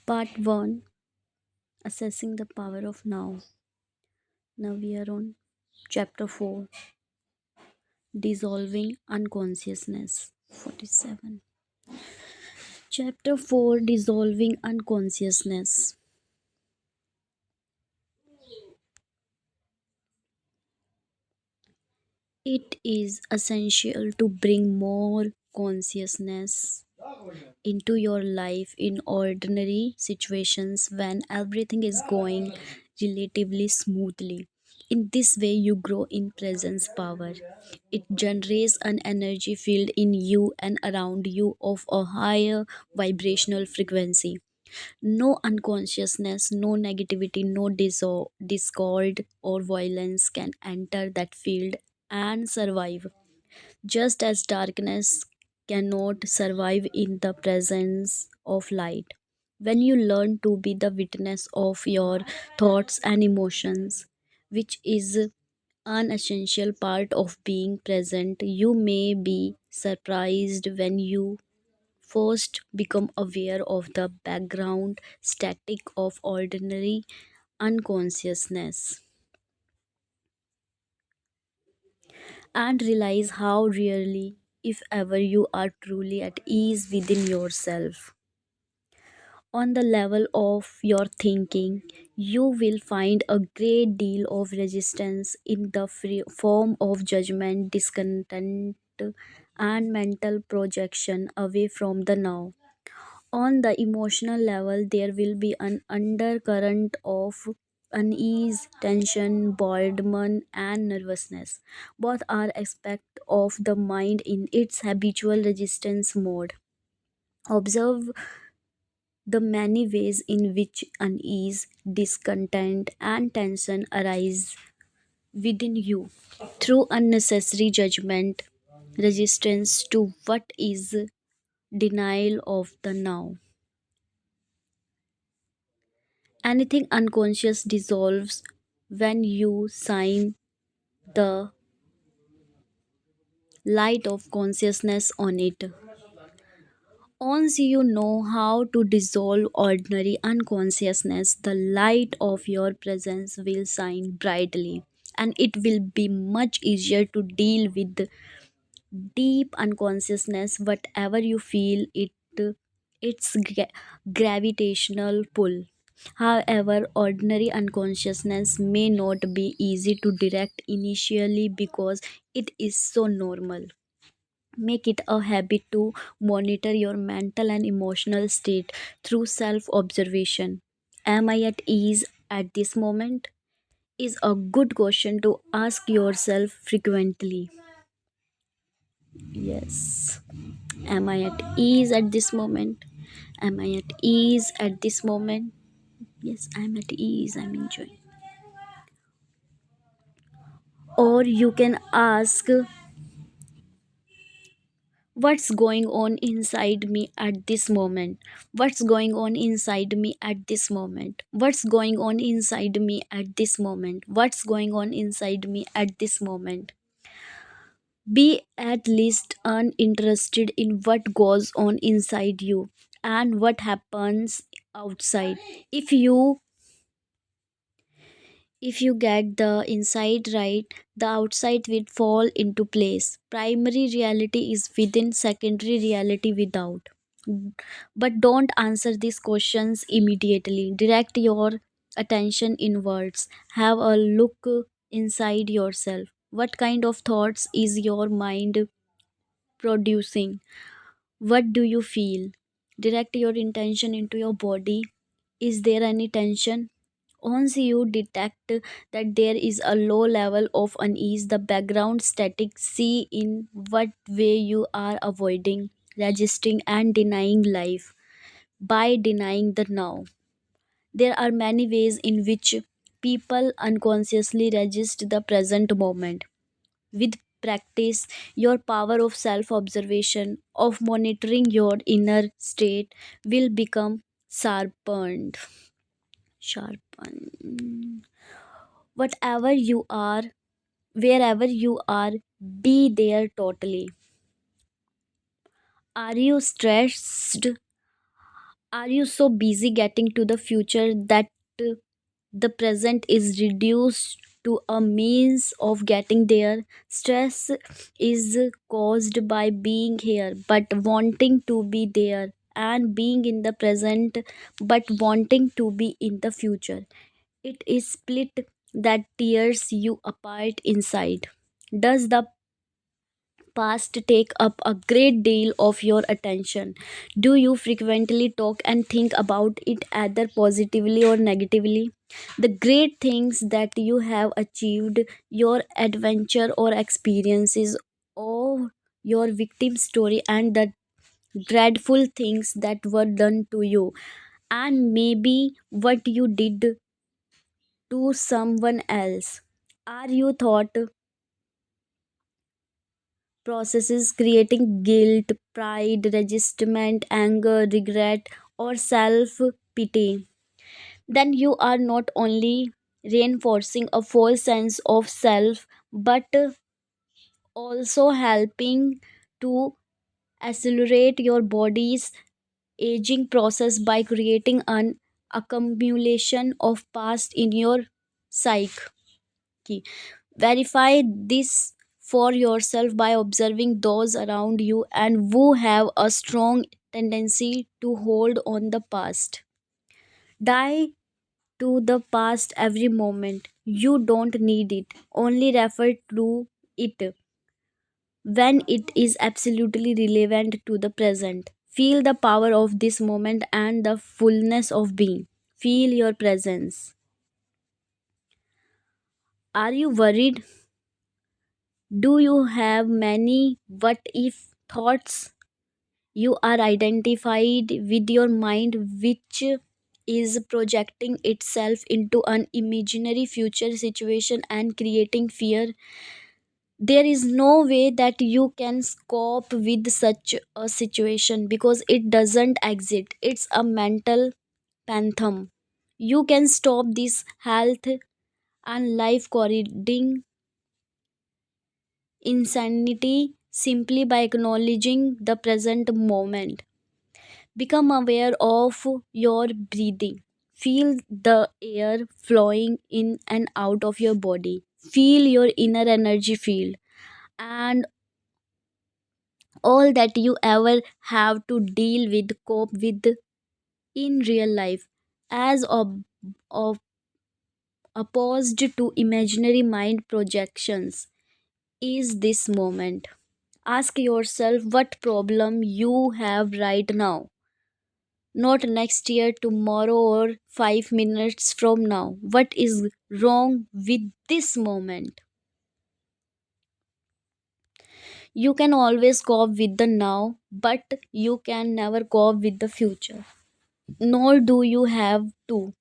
Part 1, Assessing the Power of Now. Now we are on Chapter 4, Dissolving Unconsciousness. 47. Chapter 4, Dissolving Unconsciousness. It is essential to bring more consciousness into your life in ordinary situations when everything is going relatively smoothly. In this way, you grow in presence power. It generates an energy field in you and around you of a higher vibrational frequency. No unconsciousness, no negativity, no discord or violence can enter that field and survive. Just as darkness cannot survive in the presence of light. When you learn to be the witness of your thoughts and emotions, which is an essential part of being present, you may be surprised when you first become aware of the background static of ordinary unconsciousness and realize how rarely, if ever, you are truly at ease within yourself. On the level of your thinking, you will find a great deal of resistance in the form of judgment, discontent, and mental projection away from the now. On the emotional level, there will be an undercurrent of unease, tension, boredom, and nervousness. Both are aspects of the mind in its habitual resistance mode. Observe the many ways in which unease, discontent, and tension arise within you through unnecessary judgment, resistance to what is, denial of the now. Anything unconscious dissolves when you shine the light of consciousness on it. Once you know how to dissolve ordinary unconsciousness, the light of your presence will shine brightly, and it will be much easier to deal with deep unconsciousness, whatever you feel its gravitational pull. However, ordinary unconsciousness may not be easy to direct initially because it is so normal. Make it a habit to monitor your mental and emotional state through self observation. Am I at ease at this moment? Is a good question to ask yourself frequently. Yes. Am I at ease at this moment? Am I at ease at this moment? Yes, I'm at ease. I'm enjoying. Or you can ask, what's going on inside me at this moment? What's going on inside me at this moment? What's going on inside me at this moment? What's going on inside me at this moment? Be at least uninterested in what goes on inside you and what happens outside. If you get the inside right, the outside will fall into place. Primary reality is within, secondary reality without. But don't answer these questions immediately. Direct your attention inwards. Have a look inside yourself. What kind of thoughts is your mind producing? What do you feel? Direct your intention into your body. Is there any tension? Once you detect that there is a low level of unease, the background static, see in what way you are avoiding, resisting, and denying life by denying the now. There are many ways in which people unconsciously resist the present moment. With practice, your power of self observation, of monitoring your inner state, will become sharpened. Sharpened. Whatever you are, wherever you are, be there totally. Are you stressed? Are you so busy getting to the future that uh, the present is reduced to a means of getting there? Stress is caused by being here but wanting to be there, and being in the present but wanting to be in the future. It is split that tears you apart inside. Does the past take up a great deal of your attention? Do you frequently talk and think about it either positively or negatively? The great things that you have achieved, your adventure or experiences, or your victim story, and the dreadful things that were done to you, and maybe what you did to someone else. Are you thought processes creating guilt, pride, resentment, anger, regret, or self pity? Then you are not only reinforcing a false sense of self but also helping to accelerate your body's aging process by creating an accumulation of past in your psyche. Verify this for yourself by observing those around you and who have a strong tendency to hold on the past. Die to the past every moment. You don't need it. Only refer to it when it is absolutely relevant to the present. Feel the power of this moment and the fullness of being. Feel your presence. Are you worried? Do you have many what if thoughts? You are identified with your mind, which is projecting itself into an imaginary future situation and creating fear. There is no way that you can cope with such a situation because it doesn't exist. It's a mental phantom. You can stop this health and life corroding insanity simply by acknowledging the present moment. Become aware of your breathing. Feel the air flowing in and out of your body. Feel your inner energy field and all that you ever have to deal with, cope with in real life, as opposed to imaginary mind projections, is this moment. Ask yourself what problem you have right now, not next year, tomorrow, or 5 minutes from now. What is wrong with this moment? You can always cope with the now, but you can never cope with the future. Nor do you have to.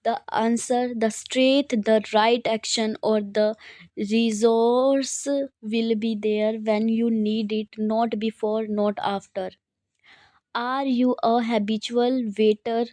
The answer, the straight, the right action, or the resource will be there when you need it, not before, not after. Are you a habitual waiter?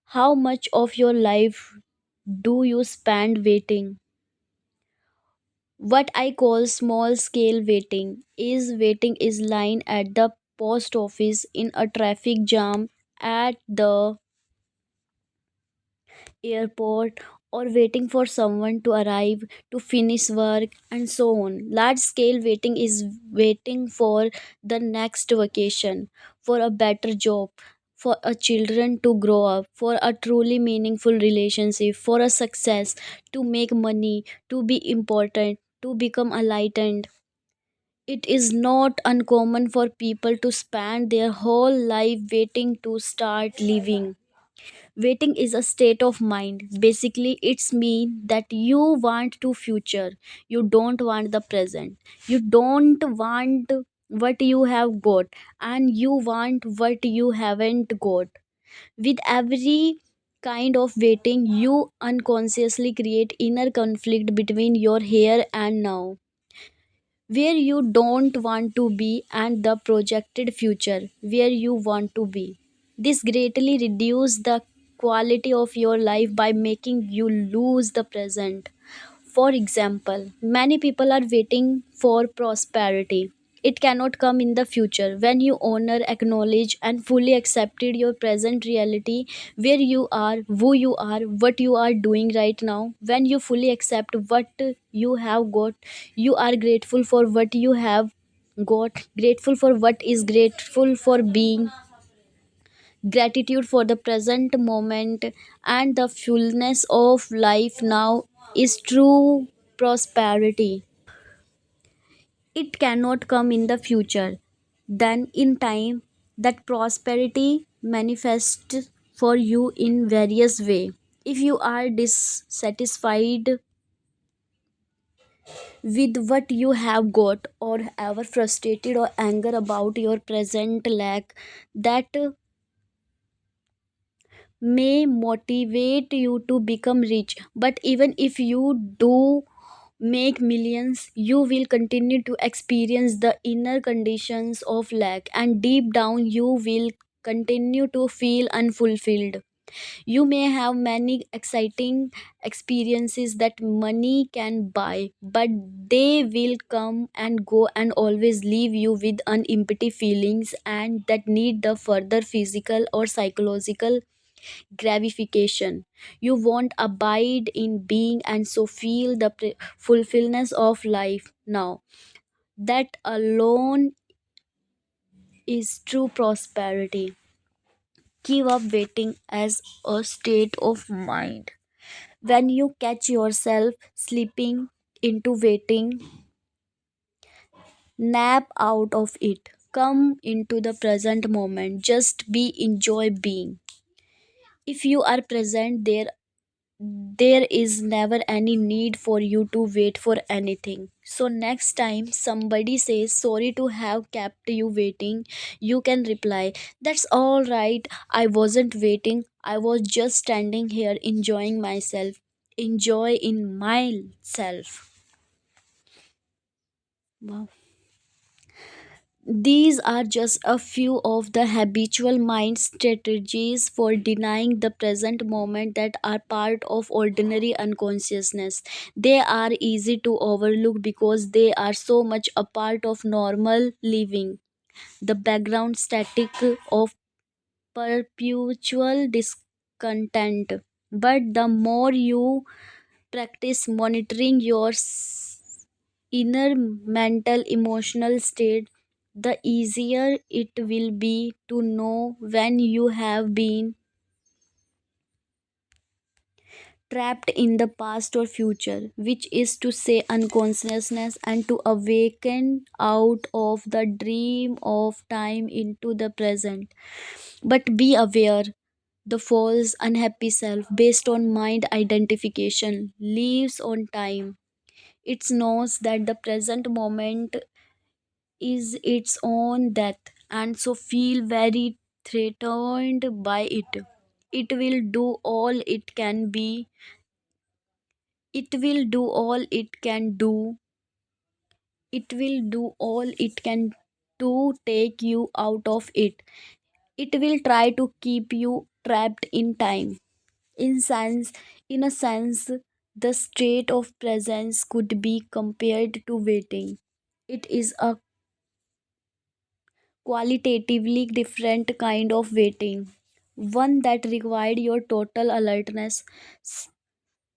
How much of your life do you spend waiting? What I call small scale waiting is lying at the post office in a traffic jam, at the airport, or waiting for someone to arrive to finish work, and so on. Large scale waiting is waiting for the next vacation, for a better job, for a children to grow up, for a truly meaningful relationship, for a success, to make money, to be important, to become enlightened. It is not uncommon for people to spend their whole life waiting to start living. Waiting is a state of mind. Basically, it's mean that you want to future. You don't want the present. You don't want what you have got, and you want what you haven't got. With every kind of waiting, you unconsciously create inner conflict between your here and now, where you don't want to be, and the projected future where you want to be. This greatly reduces the quality of your life by making you lose the present. For example, many people are waiting for prosperity. It cannot come in the future. When you honor, acknowledge, and fully accepted your present reality, where you are, who you are, what you are doing right now, when you fully accept what you have got, you are grateful for what you have got, grateful for what is, grateful for being, gratitude for the present moment, and the fullness of life now is true prosperity. It cannot come in the future. Then, in time, that prosperity manifests for you in various way. If you are dissatisfied with what you have got, or ever frustrated or anger about your present lack, that may motivate you to become rich. But even if you do make millions, you will continue to experience the inner conditions of lack, and deep down you will continue to feel unfulfilled. You may have many exciting experiences that money can buy, but they will come and go and always leave you with empty feelings, and that need the further physical or psychological gratification. You won't abide in being, and so feel the fulfillment of life now. That alone is true prosperity. Give up waiting as a state of mind. When you catch yourself slipping into waiting, nap out of it. Come into the present moment. Just be, enjoy being. If you are present, there is never any need for you to wait for anything. So next time somebody says sorry to have kept you waiting, you can reply, that's all right, I wasn't waiting, I was just standing here enjoying myself. Enjoy in myself. Wow. These are just a few of the habitual mind strategies for denying the present moment that are part of ordinary unconsciousness. They are easy to overlook because they are so much a part of normal living. The background static of perpetual discontent. But the more you practice monitoring your inner mental emotional state, the easier it will be to know when you have been trapped in the past or future, which is to say unconsciousness, and to awaken out of the dream of time into the present. But be aware, the false unhappy self based on mind identification lives on time. It knows that the present moment is its own death, and so feel very threatened by it. It will do all it can be. It will do all it can do. It will do all it can to take you out of it. It will try to keep you trapped in time. In a sense, the state of presence could be compared to waiting. It is a qualitatively different kind of waiting, one that required your total alertness. S-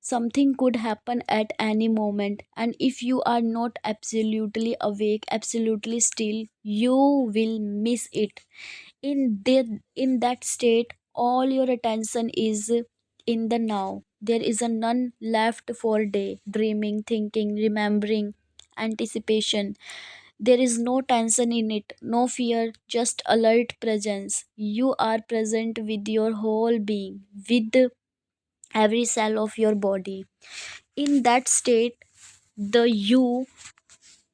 Something could happen at any moment, and if you are not absolutely awake, absolutely still, you will miss it. In that state, all your attention is in the now. There is a none left for day, dreaming, thinking, remembering, anticipation. There is no tension in it, no fear, just alert presence. You are present with your whole being, with every cell of your body. In that state, the you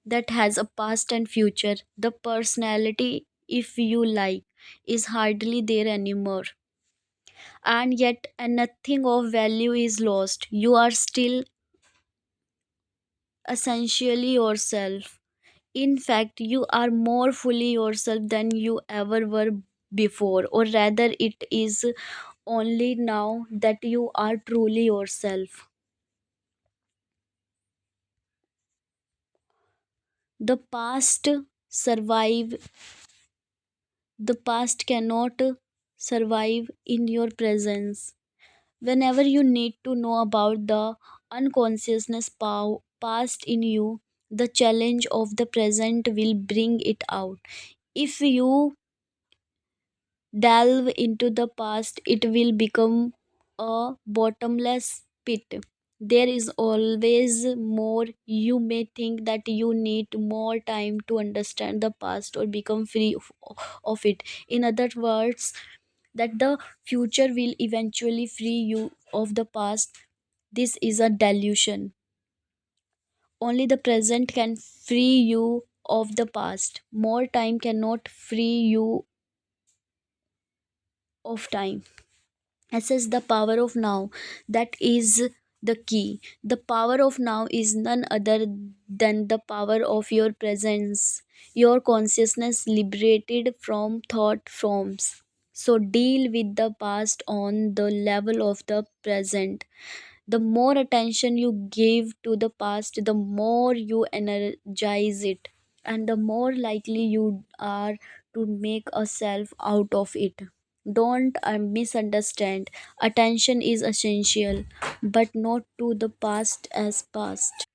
that has a past and future, the personality, if you like, is hardly there anymore. And yet, nothing of value is lost. You are still essentially yourself. In fact, you are more fully yourself than you ever were before, or rather, it is only now that you are truly yourself. The past survive, the past cannot survive in your presence. Whenever you need to know about the unconsciousness past in you, the challenge of the present will bring it out. If you delve into the past, it will become a bottomless pit. There is always more. You may think that you need more time to understand the past or become free of it. In other words, that the future will eventually free you of the past. This is a delusion. Only the present can free you of the past. More time cannot free you of time. Assess the power of now. That is the key. The power of now is none other than the power of your presence, your consciousness liberated from thought forms. So deal with the past on the level of the present. The more attention you give to the past, the more you energize it, and the more likely you are to make a self out of it. Don't misunderstand. Attention is essential, but not to the past as past.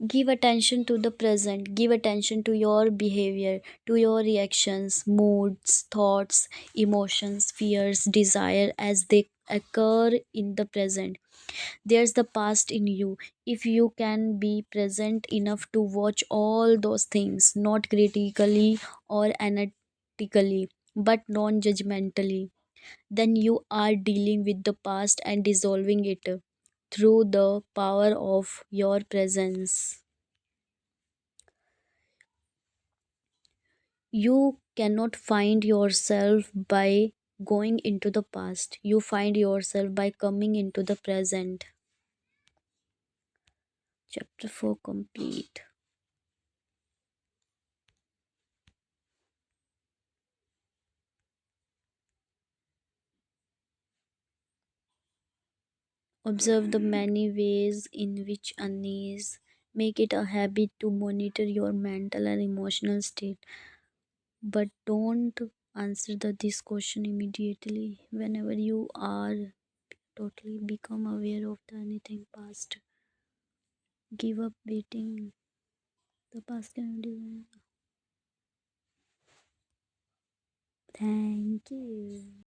Give attention to the present. Give attention to your behavior, to your reactions, moods, thoughts, emotions, fears, desire as they occur in the present. There's the past in you. If you can be present enough to watch all those things, not critically or analytically, but non judgmentally, then you are dealing with the past and dissolving it through the power of your presence. You cannot find yourself by going into the past, you find yourself by coming into the present. Chapter 4 complete. Observe the many ways in which unease. Make it a habit to monitor your mental and emotional state. But don't answer this question immediately. Whenever you are totally become aware of the anything past, give up waiting. The past can be. Thank you.